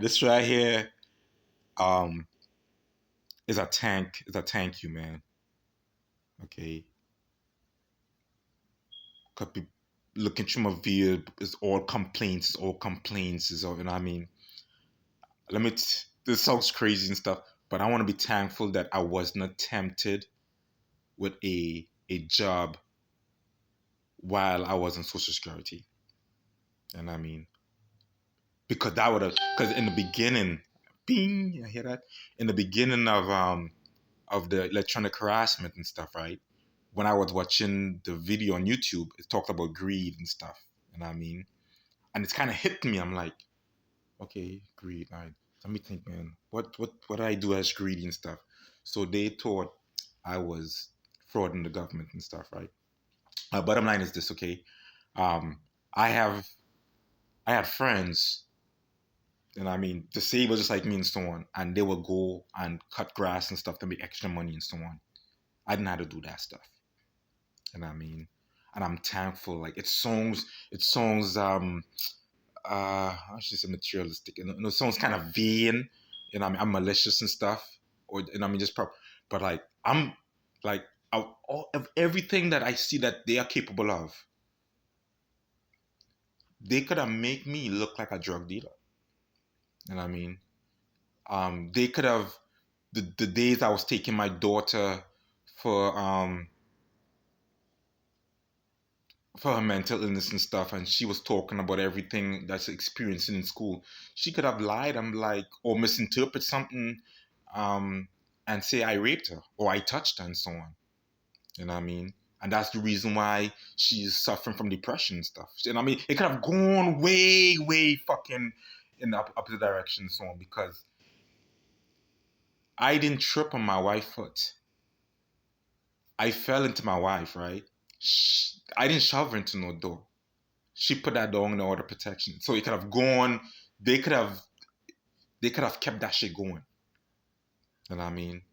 This right here, um, is a tank. Is a thank you, man. Okay, could be looking through my video. It's all complaints. It's all complaints. Is all, you know what I mean? This sounds crazy and stuff, but I want to be thankful that I was not tempted with a job while I was in Social Security. And I mean, because that would have, because in the beginning, bing, you hear that? In the beginning of the electronic harassment and stuff, right? When I was watching the video on YouTube, it talked about greed and stuff. You know what I mean? And it's kind of hit me. I'm like, okay, greed. All right, let me think, man. What do I do as greedy and stuff? So they thought I was frauding the government and stuff, right? Bottom line is this, okay? Um, I have I had friends, and I mean disabled just like me and so on, and they would go and cut grass and stuff to make extra money and so on. I didn't have to do that stuff, and I mean, and I'm thankful. Like it sounds I should say materialistic, it sounds kind of vain, I mean, I'm malicious and stuff, or I mean just but like I'm like all of everything that I see that they are capable of, they could have made me look like a drug dealer. You know what I mean? They could have the days I was taking my daughter for um for her mental illness and stuff, and she was talking about everything that's experiencing in school. She could have lied and like or misinterpret something, um, and say I raped her or I touched her and so on. You know what I mean? And that's the reason why she's suffering from depression and stuff. You know what I mean? It could have gone way, way fucking in the opposite direction and so on, because I didn't trip on my wife's foot. I fell into my wife, right? I didn't shove her into no door. She put that door in the order of protection. So it could have gone, they could have they could have kept that shit going. You know what I mean?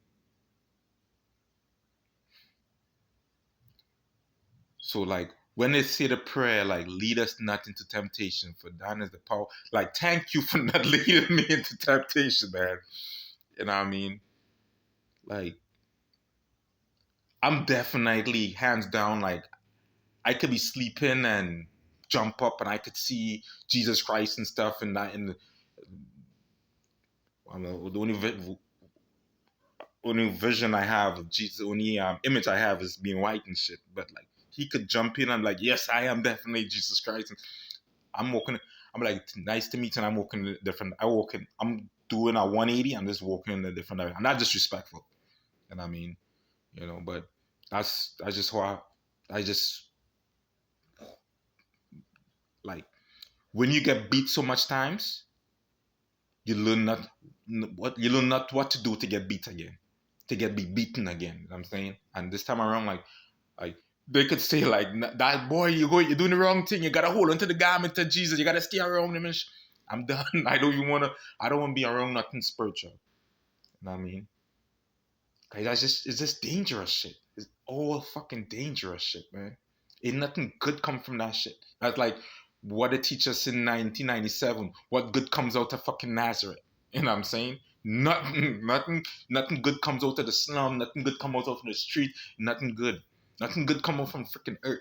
So like when they say the prayer, like lead us not into temptation, for thine is the power. Like thank you for not leading me into temptation, man. You know what I mean? Like I'm definitely hands down, like I could be sleeping and jump up and I could see Jesus Christ and stuff, and that in the I don't know, the only vision I have of Jesus, the only image I have is being white and shit. But like he could jump in and like, yes, I am definitely Jesus Christ. And I'm walking. I'm like, nice to meet you. And I'm walking in a different. I'm doing a 180. I'm just walking in a different direction. I'm not disrespectful. And I mean, but that's just how I just like when you get beat so much times, you learn not what to do to get beat again, to get be beaten again. You know what I'm saying, and this time around, like they could say like that boy, you're doing the wrong thing. You gotta hold onto the garment of Jesus. You gotta stay around him. I'm done. I don't even wanna. I don't wanna be around nothing spiritual. You know what I mean? Cause it's just dangerous shit. It's all fucking dangerous shit, man. Ain't nothing good come from that shit. That's like what they teach us in 1997. What good comes out of fucking Nazareth? You know what I'm saying? Nothing good comes out of the slum. Nothing good comes out of the street. Nothing good. Nothing good come out from freaking earth.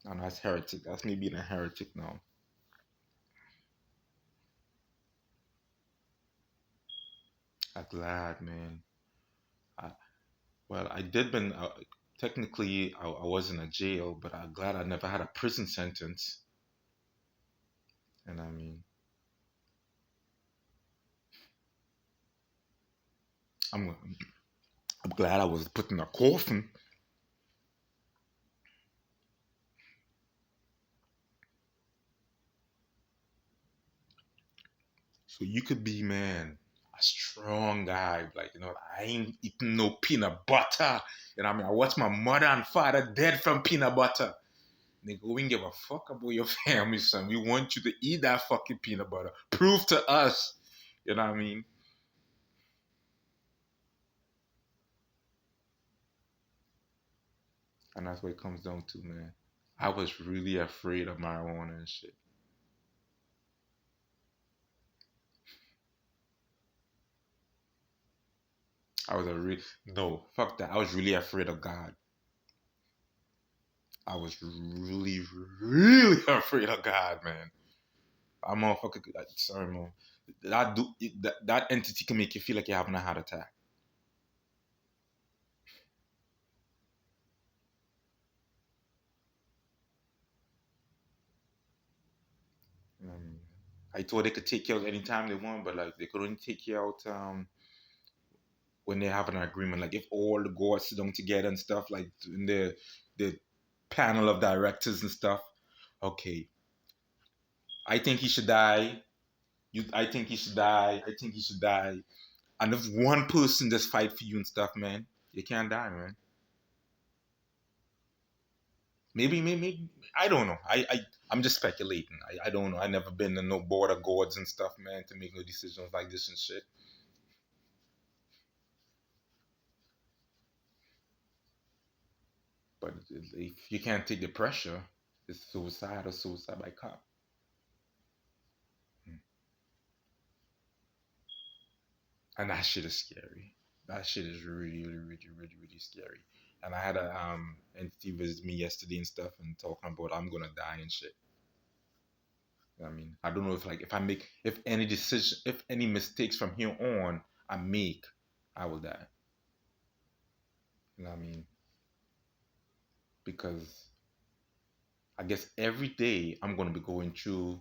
And that's heretic. That's me being a heretic now. I'm glad, man. I, well, I did been technically I was in a jail, but I'm glad I never had a prison sentence. And I mean, I'm I'm glad I was put in a coffin. So you could be, man, a strong guy. Like, I ain't eating no peanut butter. I mean, I watched my mother and father dead from peanut butter. Nigga, we don't give a fuck about your family, son. We want you to eat that fucking peanut butter. Prove to us. You know what I mean? And that's what it comes down to, man. I was really afraid of marijuana and shit. I was a real no, fuck that. I was really afraid of God. I was really, really afraid of God, man. I'm motherfucker. Sorry, man. That entity can make you feel like you're having a heart attack. Um, I thought they could take you out anytime they want, but like they could only take you out when they have an agreement. Like if all the gods sit down together and stuff, like in the panel of directors and stuff. Okay, I think he should die. I think he should die. I think he should die. And if one person just fight for you and stuff, man, you can't die, man. Maybe I don't know. I'm just speculating. I don't know. I never been to no board of gods and stuff, man, to make no decisions like this and shit. But if you can't take the pressure, it's suicide or suicide by cop. Hmm. And that shit is scary. That shit is really scary. And I had a entity visit me yesterday and stuff and talking about I'm gonna die and shit. I mean, I don't know if like if any decision if any mistakes from here on I make, I will die. You know what I mean? Because I guess every day I'm gonna be going through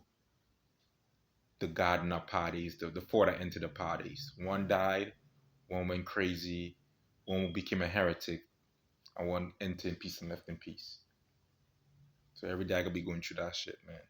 the gardener parties, the four that entered the parties. One died, one went crazy, one became a heretic, and one entered in peace and left in peace. So every day I could be going through that shit, man.